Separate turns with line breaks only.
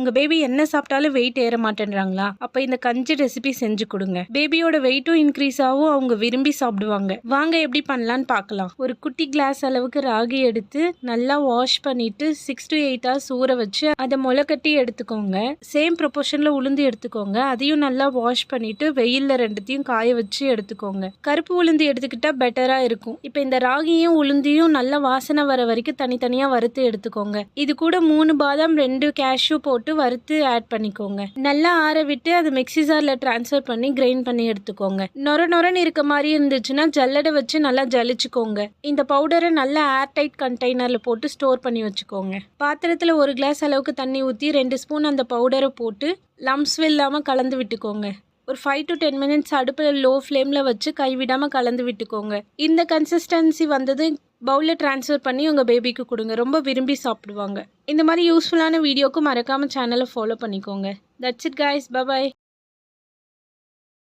உங்கள் பேபி என்ன சாப்பிட்டாலும் வெயிட் ஏற மாட்டேன்றாங்களா? அப்போ இந்த கஞ்சி ரெசிபி செஞ்சு கொடுங்க. பேபியோட வெயிட்டும் இன்க்ரீஸ் ஆகும், அவங்க விரும்பி சாப்பிடுவாங்க. வாங்க எப்படி பண்ணலான்னு பார்க்கலாம். ஒரு குட்டி கிளாஸ் அளவுக்கு ராகி எடுத்து நல்லா வாஷ் பண்ணிட்டு 6 to 8 hours ஊற வச்சு அதை முளைக்கட்டி எடுத்துக்கோங்க. சேம் ப்ரொபோர்ஷனில் உளுந்து எடுத்துக்கோங்க. அதையும் நல்லா வாஷ் பண்ணிட்டு வெயிலில் ரெண்டுத்தையும் காய வச்சு எடுத்துக்கோங்க. கருப்பு உளுந்து எடுத்துக்கிட்டா பெட்டராக இருக்கும். இப்போ இந்த ராகியும் உளுந்தையும் நல்லா வாசனை வர வரைக்கும் தனித்தனியாக வறுத்து எடுத்துக்கோங்க. இது கூட 3 பாதாம் 2 கேஷ்யூ போட்டு வறுத்து ஆட் பண்ணிக்கோங்க. நல்லா ஆற விட்டு அதை மிக்ஸி ஜாரில் ட்ரான்ஸ்ஃபர் பண்ணி கிரைண்ட் பண்ணி எடுத்துக்கோங்க. நொரன்னு இருக்க மாதிரி இருந்துச்சுன்னா ஜல்லடை வச்சு நல்லா ஜலிச்சுக்கோங்க. இந்த பவுடரை நல்லா ஏர்டைட் கண்டெய்னரில் போட்டு ஸ்டோர் பண்ணி வச்சுக்கோங்க. பாத்திரத்தில் 1 கிளாஸ் அளவுக்கு தண்ணி ஊற்றி 2 ஸ்பூன் அந்த பவுடரை போட்டு லம்ஸ் இல்லாமல் கலந்து விட்டுக்கோங்க. ஒரு 5 to 10 மினிட்ஸ் அடுப்பில் லோ ஃப்ளேமில் வச்சு கைவிடாமல் கலந்து விட்டுக்கோங்க. இந்த கன்சிஸ்டன்சி வந்தது பவுலில் ட்ரான்ஸ்ஃபர் பண்ணி உங்கள் பேபிக்கு கொடுங்க. ரொம்ப விரும்பி சாப்பிடுவாங்க. இந்த மாதிரி யூஸ்ஃபுல்லான வீடியோக்கு மறக்காமல் சேனலை ஃபாலோ பண்ணிக்கோங்க. That's it guys, by.